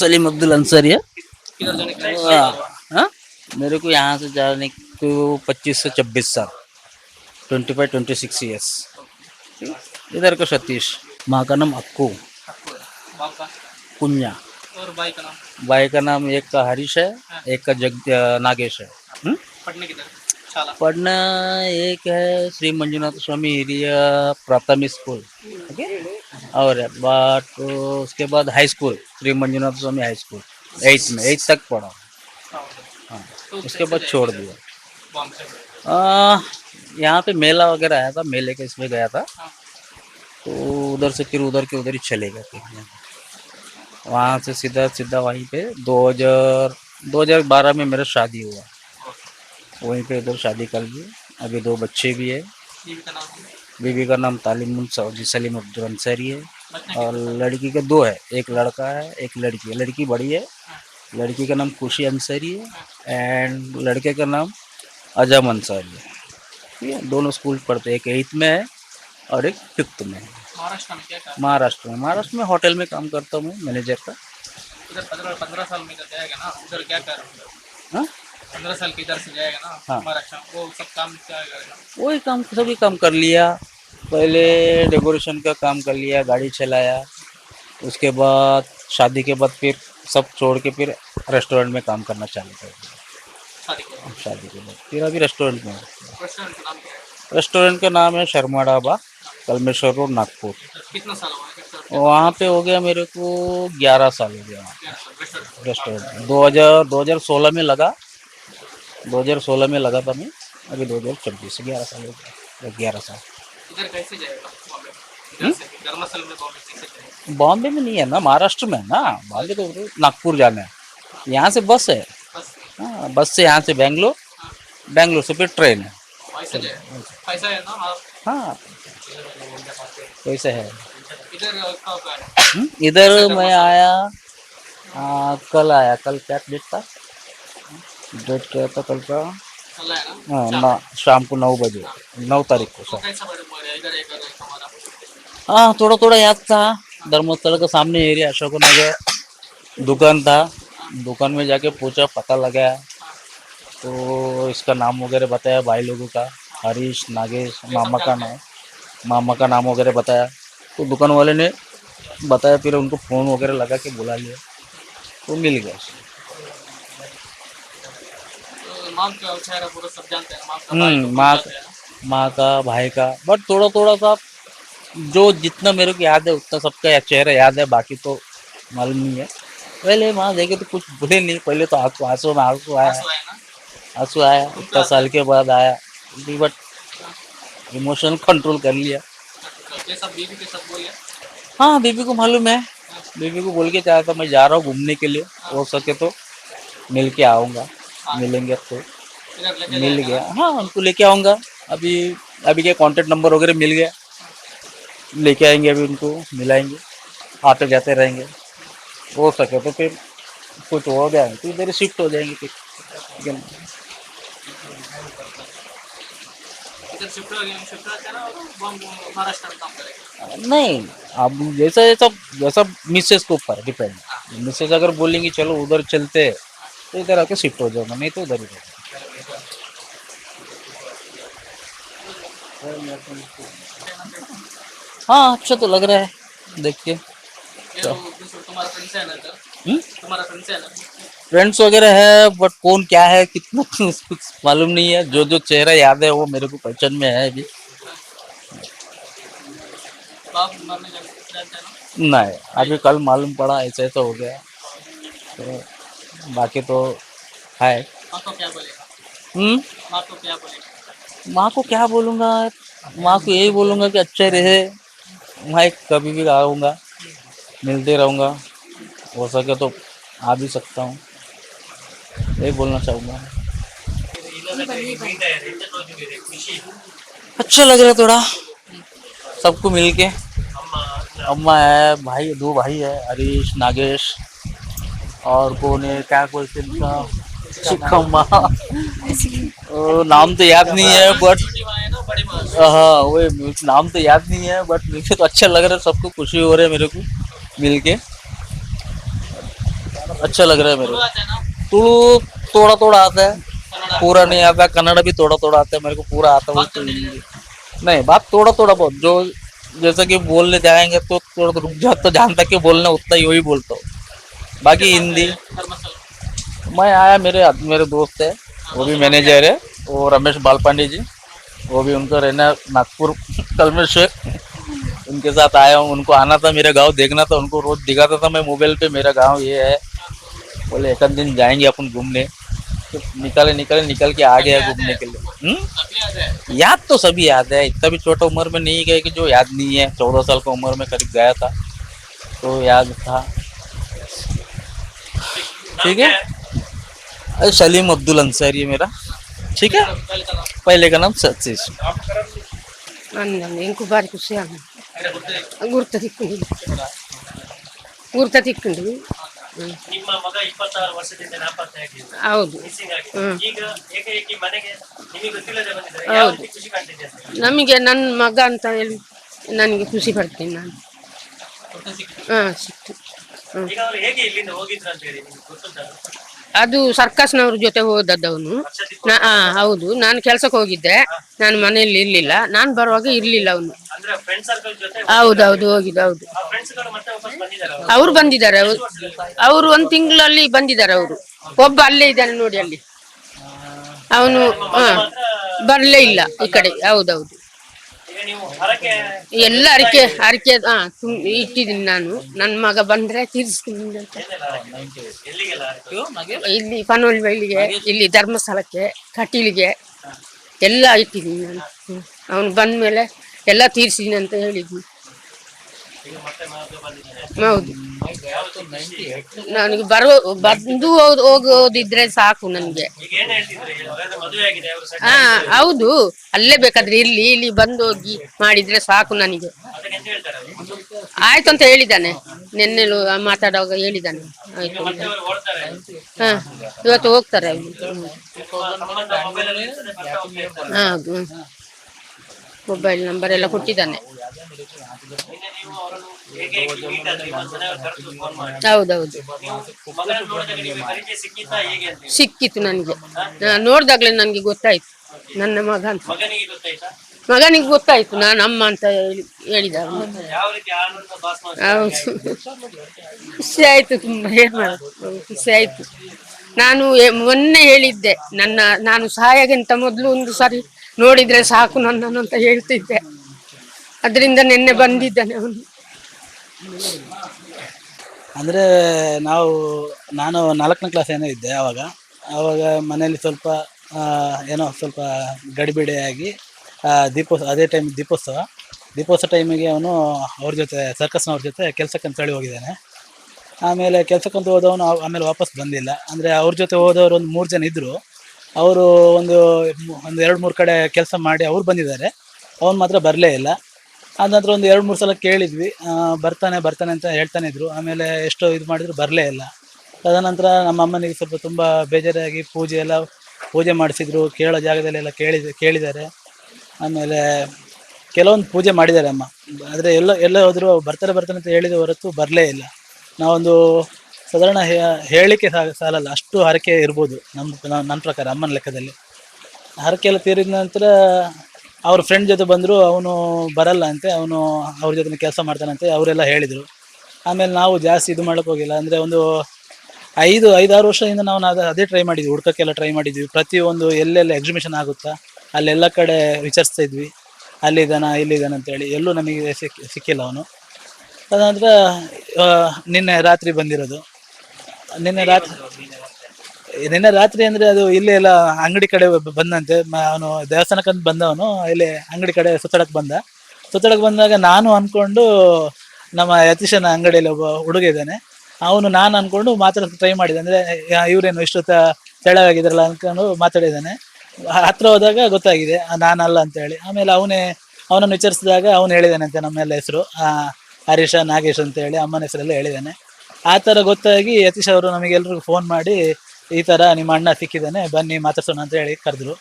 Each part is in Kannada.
सलीम अब्दुल अंसारी है। किधर जाने का है? हाँ? मेरे को यहाँ से जाने को 25 से 26 साल, 25-26 ईयर्स। इधर का सतीश, माँ का नाम अक्कू, बाप का कुन्या। और भाई का नाम? भाई का नाम एक का हरीश है, एक का नागेश है। हम्म? पढ़ने किधर? शाला। पढ़ना एक है श्री मंजुनाथ स्वामी हिरिया प्राथमिक स्कूल, ओके। और बट उसके बाद हाई स्कूल श्री मंजुनाथ स्वामी हाई स्कूल, 8 तक पढ़ा। हाँ, तो उसके कैसे बाद छोड़ जाएगा दिया। बॉम्बे? आ, यहाँ पे मेला वगैरह आया था, मेले के इसमें गया था, हाँ। तो उधर से फिर उधर के उधर ही चले गए थे। वहाँ से सीधा सीधा वहीं पे 2012 में मेरा शादी हुआ, वहीं पे उधर शादी कर ली। अभी 2 बच्चे भी है। बीवी का नाम है? बीवी का नाम तालिमुन सऊदी सलीम अब्दुल अंसारी है। बचने और कितने साल? लड़की के 2 है, एक लड़का है एक लड़की है। लड़की बड़ी है, हाँ। लड़की का नाम खुशी अंसारी है, हाँ। एंड लड़के का नाम अजम अंसारी है। ठीक है, दोनों स्कूल पढ़ते हैं, एक 8th में है और एक 5th में है। महाराष्ट्र में क्या काम? महाराष्ट्र में होटल में काम करता हूँ, मैनेजर का। इधर 15 साल में इधर जाएगा ना, उधर क्या कर? हाँ 15 साल के इधर से जाएगा ना हाँ, महाराष्ट्र में, वो सब काम क्या करेगा? वही काम, सभी काम कर लिया। पहले डेकोरेशन का काम कर लिया, गाड़ी चलाया। उसके बाद शादी के बाद फिर सब छोड़ के फिर रेस्टोरेंट में काम करना चालू कर दिया। शादी के बाद शादी के बाद फिर अभी रेस्टोरेंट में हूँ। रेस्टोरेंट का नाम क्या है? रेस्टोरेंट का नाम है शर्मा ढाबा, कलमेश्वर रोड, नागपुर। कितना साल हुआ है रेस्टोरेंट वहाँ पे हो गया मेरे को 11 साल हो गया। रेस्टोरेंट? रेस्टोरेंट 2016 में लगा, 2016 में लगा था मैं। अभी 2024 से 11 साल हो गया, 11 साल। इधर कैसे जाएगा बॉम्बे? हम्म? इधर से धर्मस्थल में बॉम्बे कैसे जाएगा? बॉम्बे में नहीं है ना, महाराष्ट्र में है ना। बॉम्बे तो नागपुर जाना है, यहाँ से बस है। बस? हाँ, बस से यहाँ से बेंगलोर, हाँ। बेंगलोर से फिर ट्रेन है। वैसे जाएगा? पैसा है ना आप? हाँ, वैसे है। इधर कब आए? इधर कैसा मैं धर्मस्थल? आया, कल आया। कल क्या डेट था? डेट क्या था कल का? चला है ना हाँ शाम ना, में? शाम को 9 बजे, हाँ। 9 तारीख को तो शाम। कैसा बड़े इधर एक हमारा? हाँ, थोड़ा थोड़ा याद था। धर्मस्थल के सामने एरिया अशोक नगर, दुकान था। दुकान में जाके पूछा, पता लगाया, तो इसका नाम वगैरह बताया भाई लोगों का, हरीश, नागेश, ये सब जानते हैं? मामा का नाम वगैरह बताया। तो दुकान वाले ने बताया, फिर उनको फ़ोन वगैरह लगा के बुला लिया, तो मिल गया। तो माम का चेहरा पूरा सब जानते हैं, माम का भाई लोग भी माँ जानते हैं ना? माँ का, भाई का, बट थोड़ा थोड़ा सा जो जितना मेरे को याद है उतना सबका चेहरा याद है, बाकी तो मालूम नहीं है। पहले वहाँ देखे तो कुछ बोले नहीं, पहले तो आंसू आंसू में आंसू आया, आंसू आए ना? आंसू आया, तुमको इतना आता साल है? के बाद आया। बट इमोशन कंट्रोल कर लिया। ये सब बीवी के सब बोले? हाँ, बीबी को मालूम है। बीबी को बोल के चाहा था मैं जा रहा हूँ घूमने के लिए, हो सके तो मिल के आऊँगा। मिलेंगे तो इधर लेके मिल जाएगा गया, ना? हाँ उनको लेके आऊँगा। अभी अभी क्या कॉन्टेक्ट नंबर वगैरह मिल गया, लेके आएंगे, अभी उनको मिलाएंगे, आते जाते रहेंगे। हो सके तो फिर कुछ हो गया तो इधर ही शिफ्ट हो जाएंगे फिर, ठीक है ना। इधर शिफ्ट हो जाना और महाराष्ट्र में काम करेगा? नहीं, अब जैसा जैसा जैसा मिसेस के ऊपर डिपेंड। मिसेस अगर बोलेंगी चलो उधर चलते हैं, तो इधर आके शिफ्ट हो जाऊंगा, नहीं तो उधर ही रहेगा। हाँ, अच्छा तो लग रहा है देख के। ये तो तुम्हारा फ्रेंड्स है ना इधर? तुम्हारा फ्रेंड्स है ना? फ्रेंड्स वगैरह है, बट कौन क्या है कितना कुछ मालूम नहीं है। जो जो चेहरा याद है वो मेरे को पहचान में है अभी। तो आप मरने जानते हैं ना? नहीं, अभी कल मालूम पड़ा ऐसा ऐसा हो गया, तो बाकी तो है। माँ को क्या बोलेगा? हम्म माँ को क्या बोलेगा? माँ को क्या बोलूँगा? माँ को यही बोलूँगा कि अच्छे रहे। मैं कभी भी आऊँगा, मिलते रहूँगा, हो सके तो आ भी सकता हूँ, यही बोलना चाहूँगा। अच्छा लग रहा है थोड़ा सबको मिल के। अम्मा है, भाई, 2 भाई है, हरीश, नागेश, और कौन है क्या बोलते हैं उनका, चिकम्मा। नाम तो याद नहीं है बट, छोटी माँ है ना बड़ी माँ? हाँ वो नाम तो याद नहीं है, बट मुझे तो अच्छा लग रहा है, सबको खुशी हो रहा है मेरे को मिल के। अच्छा लग रहा है मेरे तुलु को। आता है ना? तुलु थोड़ा थोड़ा आता है, कन्नड़ पूरा नहीं आता। कन्नड़ भी थोड़ा थोड़ा आता है मेरे को, पूरा आता है वो बात तो करने हिंदी। नहीं, बात थोड़ा थोड़ा बहुत, जो जैसा कि बोलने जाएंगे तो थोड़ा रुक जा, तो जहाँ तक कि बोलना उतना ही वही बोलता हूँ। किसके बाकी पास हिंदी। गए धर्मस्थल? मैं आया, मेरे मेरे दोस्त है, हाँ, वो भी दोस्तों नाम क्या मैनेजर है? है, वो रमेश बालपांडे जी। वो भी, उनका रहना है नागपुर कलमेश्वर। उनके साथ आया हूँ, उनको आना था मेरा गांव देखना था, उनको रोज दिखाता था मैं मोबाइल पे, मेरा गांव ये है। बोले एक आध दिन जाएंगे अपन घूमने, तो निकल के आ सभी गया याद है? घूमने के लिए। सभी याद है? याद तो सभी याद है, इतना भी छोटा उम्र में नहीं गए कि जो याद नहीं है। 14 साल की उम्र में करीब गया था, तो याद था। नाम ठीक क्या है। है? अरे सलीम अब्दुल अंसारी है मेरा। ठीक है। पहले का नाम? पहले का नाम सतीश। ಅಂದಂಗೆ ಇಂಕು ಬಾರಿ ಖುಷಿ ಆಗ ಬೇರೆ ಗೊತ್ತೇ? ಗುರ್ತ ತಿಕ್ಕೊಂಡು ನಿಮ್ಮ ಮಗ 26 ವರ್ಷದಿಂದ ನಾಪತ್ತೆಯಾಗಿದ್ದು, ಹೌದು ಮಿಸ್ಸಿಂಗ್ ಆಗಿದೆ. ಹ್ಮ್. ಈಗ ಏಕಾಏಕಿ ಮನೆಗೆ ನಿಮಗೆ ಗೊತ್ತಿಲ್ಲದೆ ಬಂದಿದ್ದಾರೆ. ಹೌದು. ಯಾವ ರೀತಿ ಖುಷಿ ಕಾಣ್ತಿದೆ ಅಂತ? ನಮಗೆ ನನ್ನ ಮಗ ಅಂತ ಹೇಳಿ ನನಗೆ ಖುಷಿ ಪಡ್ತೀನಿ ನಾನು. ಗೊತ್ತೇ ಸಿಕ್ಕಿತು. ಹಾಂ ಸಿಕ್ತು. ಈಗ ಅವರು ಹೇಗೆ ಇಲ್ಲಿಂದ ಹೋಗಿದ್ರು ಅಂತ ಹೇಳಿ ನಿಮ್ಗೆ ಗೊತ್ತುಂಟಾ? ಅದು ಸರ್ಕಸ್ನವ್ರ ಜೊತೆ ಹೋದದ್ದವನು. ವರ್ಷದಿಂದ ಹೌದು, ನಾನು ಕೆಲ್ಸಕ್ಕೆ ಹೋಗಿದ್ದೆ, ನಾನು ಮನೆಯಲ್ಲಿ ಇರ್ಲಿಲ್ಲ, ನಾನು ಬರುವಾಗ ಇರ್ಲಿಲ್ಲ ಅವನು. ಅಂದ್ರೆ ಫ್ರೆಂಡ್ ಸರ್ಕಲ್ ಜೊತೆ ಹೌದೌದು ಹೋಗಿದ್ದು, ಹೌದು. ಆ ಫ್ರೆಂಡ್ಸ್ ಗಳು ಮತ್ತೆ ವಾಪಸ್ ಬಂದಿದ್ದಾರೆ ಅವರು? ಅವ್ರು ಬಂದಿದ್ದಾರೆ, ಅವರು ಒಂದು ತಿಂಗಳಲ್ಲಿ ಬಂದಿದ್ದಾರೆ. ಅವರು ಒಬ್ಬ ಅಲ್ಲೇ ಇದ್ದಾನೆ ನೋಡಿ ಅಲ್ಲಿ, ಅವನು ಬರಲೇ ಇಲ್ಲ ಈ ಕಡೆ. ಹೌದೌದು. ಈಗ ನೀವು ಹೊರಗೆ ಎಲ್ಲ ಅರಿಕೆ ಇಟ್ಟಿದ್ದೀನಿ ನಾನು. ನನ್ನ ಮಗ ಬಂದ್ರೆ ತೀರಿಸ್ತೀನಿ ಅಂತ. ಎಲ್ಲಿಗೆಲ್ಲ ಇಲ್ಲಿ ಪನೋಲಿ ಬೈಲಿಗೆ, ಇಲ್ಲಿ ಧರ್ಮಸ್ಥಳಕ್ಕೆ, ಕಟೀಲಿಗೆ ಎಲ್ಲ ಇಟ್ಟಿದ್ದೀನಿ ನಾನು. ಅವನು ಬಂದ್ಮೇಲೆ ಎಲ್ಲ ತೀರಿಸಿದ್ದೀನಿ ಅಂತ ಹೇಳಿದ್ನಿ. ಈಗ ಮತ್ತೆ ಮಗ ಬಂದಿದ್ದಾರೆ. ಹೌದು, ಯಾವತ್ತು ಖುಷಿ? ನನಗೆ ಬಂದು ಹೋಗೋದಿದ್ರೆ ಸಾಕು ನನಗೆ. ಈಗ ಏನ್ ಹೇಳ್ತಿದ್ರೆ? ಹಾಗಾದ್ರೆ ಮದುವೆ ಆಗಿದೆ, ಅವರು ಸೆಟ್ ಹಾ ಹೌದು, ಅಲ್ಲೇ ಬೇಕಾದ್ರೆ ಇಲ್ಲಿ ಬಂದು ಹೋಗಿ ಮಾಡಿದ್ರೆ ಸಾಕು ನನಗೆ. ಅದಕ್ಕೆ ಎಂತ ಹೇಳ್ತಾರೆ ಅವರು? ಆಯ್ತು ಅಂತ ಹೇಳಿದ್ದಾನೆ, ನಿನ್ನೆಲು ಮಾತಾಡುವಾಗ ಹೇಳಿದ್ದಾನೆ ಆಯ್ತು ಅಂತ. ಮತ್ತೆ ಅವರು ಓಡ್ತಾರೆ. ಹಾ, ಇವತ್ತು ಹೋಗ್ತಾರೆ ಅವ್ರು. ನಿಮ್ಮ ಸಂಬಂಧ ಮೊಬೈಲ್ ಅಲ್ಲಿ ಇರ್ತದೆ, ಮತ್ತೆ ಹೋಗ್ತಾ ಇರ್ತಾರೆ. ಹೌದು, ಮೊಬೈಲ್ ನಂಬರ್ ಎಲ್ಲ ಕೊಟ್ಟಿದ್ದಾನೆ. ನಿನ್ನೆ ನೀವು ಅವರನ್ನು ಹೇಗೆ ಮೀಟ್ ಆದ್ರಿ? ಮನೆಯವರು ಕರೆದು ಫೋನ್ ಮಾಡಿ. ಹೌದೌದು, ನೀವು ಮಗನನ್ನು ನೋಡಿದಾಗ ನಿಮಗೆ ಪರಿಚಯ ಸಿಕ್ಕಿತಾ ಹೇಗೆ ಅಂತ ಹೇಳಿ? ಸಿಕ್ಕಿತ್ತು ನನಗೆ. ನೋಡ್ದಾಗ್ಲೇ ನನಗೆ ಗೊತ್ತಾಯ್ತು ನನ್ನ ಮಗ ಅಂತ. ಮಗನಿಗೆ ಗೊತ್ತಾಯ್ತಾ? ಮಗನಿಗೆ ಗೊತ್ತಾಯ್ತು ನಾನು ಅಮ್ಮ ಅಂತ ಹೇಳಿದ ಅವನು. ಯಾವ ರೀತಿ ಆನಂದ ಭಾಷಣ? ಹೌದು, ಖುಷಿ ಆಯ್ತು ತುಂಬ. ಏನ್ ಮಾಡೋದು, ಖುಷಿ ಆಯ್ತು. ನಾನು ಮೊನ್ನೆ ಹೇಳಿದ್ದೆ, ನಾನು ಸಾಯಾಗಿಂತ ಮೊದಲು ಒಂದು ಸಾರಿ ನೋಡಿದ್ರೆ ಸಾಕು ನನ್ನನ್ನು ಅಂತ ಹೇಳ್ತಿದ್ದೆ. ಅದರಿಂದ ನಿನ್ನೆ ಬಂದಿದ್ದಾನೆ ಅವನು. ಅಂದರೆ ನಾನು 4ನೇ ಕ್ಲಾಸ್ ಏನೋ ಇದ್ದೆ ಆವಾಗ ಮನೆಯಲ್ಲಿ ಸ್ವಲ್ಪ ಏನೋ ಸ್ವಲ್ಪ ಗಡಿಬಿಡಿಯಾಗಿ ಅದೇ ಟೈಮ್ ದೀಪೋತ್ಸವ ಟೈಮಿಗೆ ಅವನು ಅವ್ರ ಜೊತೆ ಸರ್ಕಸ್ನವ್ರ ಜೊತೆ ಕೆಲಸಕ್ಕಂತ ಹೇಳಿ ಹೋಗಿದ್ದಾನೆ. ಆಮೇಲೆ ಕೆಲಸಕ್ಕಂತ ಹೋದವನು ಆಮೇಲೆ ವಾಪಸ್ ಬಂದಿಲ್ಲ. ಅಂದರೆ ಅವ್ರ ಜೊತೆ ಹೋದವರು ಒಂದು 3 ಜನ ಇದ್ದರು. ಅವರು ಒಂದು 2-3 ಕಡೆ ಕೆಲಸ ಮಾಡಿ ಅವ್ರು ಬಂದಿದ್ದಾರೆ, ಅವನು ಮಾತ್ರ ಬರಲೇ ಇಲ್ಲ. ಆದ ನಂತರ ಒಂದು 2-3 ಸಲ ಕೇಳಿದ್ವಿ, ಬರ್ತಾನೆ ಅಂತ ಹೇಳ್ತಾನೆ ಇದ್ರು. ಆಮೇಲೆ ಎಷ್ಟೋ ಇದು ಮಾಡಿದ್ರು ಬರಲೇ ಇಲ್ಲ. ತದನಂತರ ನಮ್ಮ ಅಮ್ಮನಿಗೆ ಸ್ವಲ್ಪ ತುಂಬ ಬೇಜಾರಾಗಿ ಪೂಜೆ ಮಾಡಿಸಿದ್ರು, ಕೇಳೋ ಜಾಗದಲ್ಲೆಲ್ಲ ಕೇಳಿದ್ದಾರೆ. ಆಮೇಲೆ ಕೆಲವೊಂದು ಪೂಜೆ ಮಾಡಿದ್ದಾರೆ ಅಮ್ಮ, ಆದರೆ ಎಲ್ಲ ಹೋದರೂ ಬರ್ತಾರೆ ಅಂತ ಹೇಳಿದ ಹೊರತು ಬರಲೇ ಇಲ್ಲ. ನಾವೊಂದು ಸಾಧಾರಣ ಹೇಳಲಿಕ್ಕೆ ಸಾಲಲ್ಲ, ಅಷ್ಟು ಹರಕೆ ಇರ್ಬೋದು ನನ್ನ ಪ್ರಕಾರ, ಅಮ್ಮನ ಲೆಕ್ಕದಲ್ಲಿ. ಹರಕೆ ಎಲ್ಲ ತೀರಿದ ನಂತರ ಅವ್ರ ಫ್ರೆಂಡ್ ಜೊತೆ ಬಂದರು, ಅವನು ಬರಲ್ಲ ಅಂತೆ, ಅವನು ಅವ್ರ ಜೊತೆ ಕೆಲಸ ಮಾಡ್ತಾನಂತೆ ಅವರೆಲ್ಲ ಹೇಳಿದರು. ಆಮೇಲೆ ನಾವು ಜಾಸ್ತಿ ಇದು ಮಾಡೋಕ್ಕೆ ಹೋಗಿಲ್ಲ. ಅಂದರೆ ಒಂದು 5-6 ವರ್ಷದಿಂದ ನಾವು ಅದೇ ಟ್ರೈ ಮಾಡಿದ್ವಿ, ಹುಡ್ಕೋಕ್ಕೆಲ್ಲ ಟ್ರೈ ಮಾಡಿದ್ವಿ. ಪ್ರತಿಯೊಂದು ಎಲ್ಲೆಲ್ಲ ಎಕ್ಸಿಬಿಷನ್ ಆಗುತ್ತಾ ಅಲ್ಲೆಲ್ಲ ಕಡೆ ವಿಚಾರಿಸ್ತಾ ಇದ್ವಿ, ಇಲ್ಲಿದ್ದಾನೆ ಅಂತೇಳಿ. ಎಲ್ಲೂ ನಮಗೆ ಸಿಕ್ಕಿಲ್ಲ ಅವನು. ತದನಂತರ ನಿನ್ನೆ ರಾತ್ರಿ ಬಂದಿರೋದು. ನಿನ್ನೆ ರಾತ್ರಿ ಅಂದರೆ ಅದು ಇಲ್ಲೇ ಎಲ್ಲ ಅಂಗಡಿ ಕಡೆ ಬಂದಂತೆ. ಅವನು ದೇವಸ್ಥಾನಕ್ಕಂತ ಬಂದವನು, ಇಲ್ಲಿ ಅಂಗಡಿ ಕಡೆ ಸುತ್ತಡಕ್ಕೆ ಬಂದಾಗ ನಾನು ಅಂದ್ಕೊಂಡು ನಮ್ಮ ಯತೀಶನ ಅಂಗಡಿಯಲ್ಲಿ ಒಬ್ಬ ಹುಡುಗ ಇದ್ದಾನೆ, ನಾನು ಅಂದ್ಕೊಂಡು ಮಾತಾಡೋಕ್ಕೆ ಟ್ರೈ ಮಾಡಿದೆ. ಅಂದರೆ ಇವರೇನು ಇಷ್ಟೊತ್ತ ತೆಳಗಾಗಿದ್ರಲ್ಲ ಅಂದ್ಕೊಂಡು ಮಾತಾಡಿದ್ದಾನೆ. ಹತ್ರ ಹೋದಾಗ ಗೊತ್ತಾಗಿದೆ ನಾನಲ್ಲ ಅಂತೇಳಿ. ಆಮೇಲೆ ಅವನನ್ನು ವಿಚಾರಿಸಿದಾಗ ಅವನು ಹೇಳಿದ್ದಾನಂತೆ ನಮ್ಮೆಲ್ಲ ಹೆಸರು ಹರೀಶ, ನಾಗೇಶ್ ಅಂತೇಳಿ ಅಮ್ಮನ ಹೆಸರೆಲ್ಲ ಹೇಳಿದ್ದಾನೆ. ಆ ಥರ ಗೊತ್ತಾಗಿ ಯತೀಶ್ ಅವರು ನಮಗೆಲ್ರಿಗೂ ಫೋನ್ ಮಾಡಿ, ಈ ಥರ ನಿಮ್ಮ ಅಣ್ಣ ಸಿಕ್ಕಿದ್ದಾನೆ, ಬನ್ನಿ ಮಾತಾಡ್ಸೋಣ ಅಂತ ಹೇಳಿ ಕರೆದ್ರು.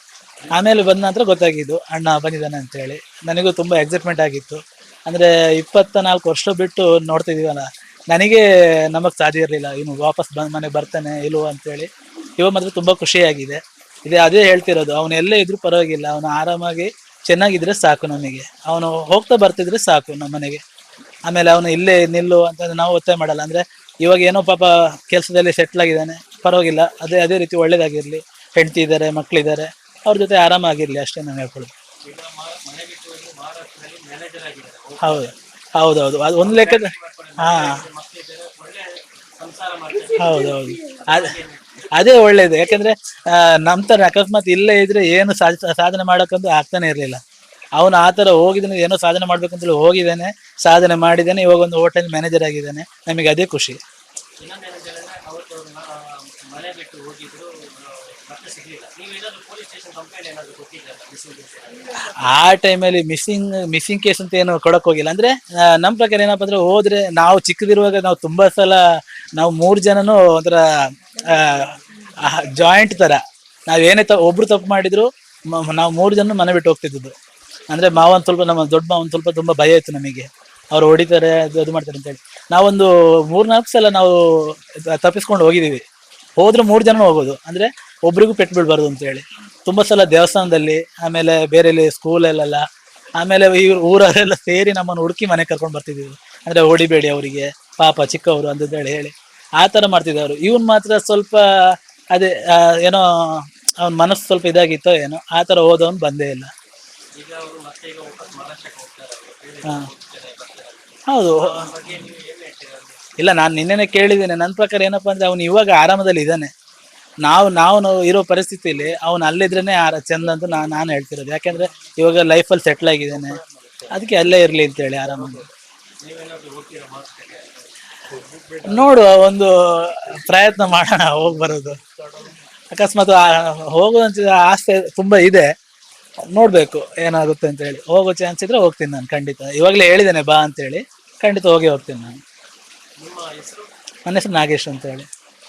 ಆಮೇಲೆ ಬಂದ ನಂತರ ಗೊತ್ತಾಗಿದ್ದು ಅಣ್ಣ ಬಂದಿದ್ದಾನೆ ಅಂತೇಳಿ. ನನಗೂ ತುಂಬ ಎಕ್ಸೈಟ್ಮೆಂಟ್ ಆಗಿತ್ತು. ಅಂದರೆ 24 ವರ್ಷ ಬಿಟ್ಟು ನೋಡ್ತಿದ್ದೀವಲ್ಲ, ನನಗೆ ನಮಗ್ ಸಾಧ್ಯ ಇರಲಿಲ್ಲ, ಇನ್ನು ವಾಪಸ್ ಮನೆಗೆ ಬರ್ತಾನೆ ಇಲ್ವೋ ಅಂತೇಳಿ. ಇವಾಗ ಮಾತ್ರ ತುಂಬಾ ಖುಷಿಯಾಗಿದೆ. ಅದೇ ಹೇಳ್ತಿರೋದು, ಅವನು ಎಲ್ಲೇ ಇದ್ರೂ ಪರವಾಗಿಲ್ಲ, ಅವನು ಆರಾಮಾಗಿ ಚೆನ್ನಾಗಿದ್ರೆ ಸಾಕು ನಮಗೆ. ಅವನು ಹೋಗ್ತಾ ಬರ್ತಿದ್ರೆ ಸಾಕು ನಮ್ಮ ಮನೆಗೆ. ಆಮೇಲೆ ಅವನು ಇಲ್ಲೇ ನಿಲ್ಲು ಅಂತ ನಾವು ಒತ್ತಾಯ ಮಾಡಲ್ಲ. ಅಂದ್ರೆ ಇವಾಗ ಏನೋ ಪಾಪ ಕೆಲಸದಲ್ಲಿ ಸೆಟ್ಲ್ ಆಗಿದ್ದಾನೆ, ಪರವಾಗಿಲ್ಲ, ಅದೇ ರೀತಿ ಒಳ್ಳೇದಾಗಿರ್ಲಿ. ಹೆಂಡತಿ ಇದ್ದಾರೆ, ಮಕ್ಳಿದ್ದಾರೆ, ಅವ್ರ ಜೊತೆ ಆರಾಮಾಗಿರ್ಲಿ ಅಷ್ಟೇ ನಾನು ಹೇಳ್ಕೊಳ್ಳೋದು. ಈಗ ಮನೆ ಬಿಟ್ಟು ಹೋಗಿ ಮಹಾರಾಷ್ಟ್ರದಲ್ಲಿ ಮ್ಯಾನೇಜರ್ ಆಗಿದ್ದಾರೆ. ಹೌದು ಹೌದೌದು, ಅದು ಒಂದು ಲೆಕ್ಕದ. ಹಾ ಮಕ್ಕಳಿದ್ದಾರೆ, ಒಳ್ಳೆ ಸಂಸಾರ ಮಾಡ್ತಾರೆ. ಹೌದೌದು, ಅದೇ ಒಳ್ಳೇದು. ಯಾಕಂದ್ರೆ ನಮ್ ತರ ಅಕಸ್ಮಾತ್ ಇಲ್ಲೇ ಇದ್ರೆ ಏನು ಸಾಧನೆ ಮಾಡಕ್ಕಂತೂ ಆಗ್ತಾನೆ ಇರ್ಲಿಲ್ಲ. ಅವನು ಆ ತರ ಹೋಗಿದ್ದಾನೆ, ಏನೋ ಸಾಧನೆ ಮಾಡ್ಬೇಕಂತೇಳಿ ಹೋಗಿದ್ದಾನೆ, ಸಾಧನೆ ಮಾಡಿದ್ದಾನೆ. ಇವಾಗ ಒಂದು ಹೋಟೆಲ್ ಮ್ಯಾನೇಜರ್ ಆಗಿದ್ದಾನೆ. ನಮಗೆ ಅದೇ ಖುಷಿ. ಇನ್ನೊಂದೇನಂದ್ರೆ ಅವತ್ತು ಮನೆ ಬಿಟ್ಟು ಹೋಗಿದ್ರು, ಮತ್ತೆ ಸಿಗ್ಲಿಲ್ಲ. ನೀವೇನಾದ್ರು ಪೊಲೀಸ್ ಸ್ಟೇಷನ್ ಕಂಪ್ಲೇಂಟ್ ಏನಾದ್ರು ಕೊಟ್ಟಿದ್ದೀರಾ ಮಿಸ್ಸಿಂಗ್? ಆ ಟೈಮಲ್ಲಿ ಮಿಸ್ಸಿಂಗ್ ಕೇಸ್ ಅಂತ ಏನು ಕೊಡಕ್ ಹೋಗಿಲ್ಲ. ಅಂದ್ರೆ ನಮ್ಮ ಪ್ರಕಾರ ಏನಪ್ಪಾ ಅಂದ್ರೆ, ಹೋದ್ರೆ ನಾವು ಚಿಕ್ಕದಿರುವಾಗ ನಾವು ತುಂಬಾ ಸಲ ನಾವು 3 ಜನನು ಒಂಥರ ಜಾಯಿಂಟ್ ತರ, ನಾವೇನೇ ಒಬ್ರು ತಪ್ಪು ಮಾಡಿದ್ರು ನಾವು 3 ಜನ ಮನೆ ಬಿಟ್ಟು ಹೋಗ್ತಿದ್ದು. ಅಂದ್ರೆ ಮಾವನ್ ಸ್ವಲ್ಪ, ನಮ್ಮ ದೊಡ್ಡ ಮಾವನ್ ಸ್ವಲ್ಪ ತುಂಬಾ ಭಯ ಇತ್ತು ನಮಗೆ, ಅವ್ರು ಹೊಡಿತಾರೆ ಅದು ಮಾಡ್ತಾರೆ ಅಂತೇಳಿ. ನಾವೊಂದು 3-4 ಸಲ ನಾವು ತಪ್ಪಿಸ್ಕೊಂಡು ಹೋಗಿದ್ದೀವಿ. ಹೋದ್ರೆ 3 ಜನ ಹೋಗೋದು, ಅಂದ್ರೆ ಒಬ್ರಿಗೂ ಪೆಟ್ಟು ಬೀಳ್ಬಾರ್ದು ಅಂತ ಹೇಳಿ. ತುಂಬಾ ಸಲ ದೇವಸ್ಥಾನದಲ್ಲಿ, ಆಮೇಲೆ ಬೇರೆ ಸ್ಕೂಲಲ್ಲೆಲ್ಲ, ಆಮೇಲೆ ಈ ಊರಲ್ಲೆಲ್ಲ ಸೇರಿ ನಮ್ಮನ್ನು ಹುಡುಕಿ ಮನೆ ಕರ್ಕೊಂಡು ಬರ್ತಿದ್ದೀವಿ. ಅಂದ್ರೆ ಹೊಡಿಬೇಡಿ ಅವರಿಗೆ, ಪಾಪ ಚಿಕ್ಕವರು ಅಂತ ಹೇಳಿ ಆ ತರ ಮಾಡ್ತಿದ್ದವರು. ಇವನ್ ಮಾತ್ರ ಸ್ವಲ್ಪ ಅದೇ ಏನೋ ಅವನ ಮನಸ್ಸು ಸ್ವಲ್ಪ ಇದಾಗಿತ್ತೋ ಏನೋ, ಆ ತರ ಹೋದವನು ಬಂದೇ ಇಲ್ಲ. ಈಗ ಅವರು ಮತ್ತೆ ಈಗ ವಾಪಸ್ ಮಹಾರಾಷ್ಟ್ರಕ್ಕೆ ಹೋಗ್ತಾರೆ. ಹಾ ಹೌದು. ಇಲ್ಲ, ನಾನು ನಿನ್ನೆನೆ ಕೇಳಿದ್ದೇನೆ. ನನ್ನ ಪ್ರಕಾರ ಏನಪ್ಪಾ ಅಂದ್ರೆ, ಅವನು ಇವಾಗ ಆರಾಮದಲ್ಲಿ ಇದ್ದಾನೆ. ನಾವು ಇರೋ ಪರಿಸ್ಥಿತಿಲಿ ಅವನು ಅಲ್ಲಿದ್ರೇನೆ ಚಂದ ಅಂತ ನಾನು ಹೇಳ್ತಿರೋದು. ಯಾಕೆಂದ್ರೆ ಇವಾಗ ಲೈಫಲ್ಲಿ ಸೆಟ್ಲ್ ಆಗಿದ್ದಾನೆ, ಅದಕ್ಕೆ ಅಲ್ಲೇ ಇರ್ಲಿ ಅಂತೇಳಿ ಆರಾಮಾಗಿ. ನೋಡುವ, ಒಂದು ಪ್ರಯತ್ನ ಮಾಡೋಣ, ಹೋಗಿ ಬರೋದು. ಅಕಸ್ಮಾತ್ ಹೋಗುವಂತ ಆಸೆ ತುಂಬಾ ಇದೆ, ನೋಡ್ಬೇಕು ಏನಾಗುತ್ತೆ ಅಂತ ಹೇಳಿ. ಹೋಗೋ ಚಾನ್ಸ್ ಇದ್ರೆ ಹೋಗ್ತೀನಿ ನಾನು ಖಂಡಿತ. ಇವಾಗಲೇ ಹೇಳಿದ್ದೇನೆ ಬಾ ಅಂತೇಳಿ, ಖಂಡಿತ ಹೋಗಿ ಹೋಗ್ತೀನಿ ನಾನು. ನಿಮ್ಮ ಹೆಸರು? ನನ್ನ ಹೆಸರು ನಾಗೇಶ್ ಅಂತ ಹೇಳಿ.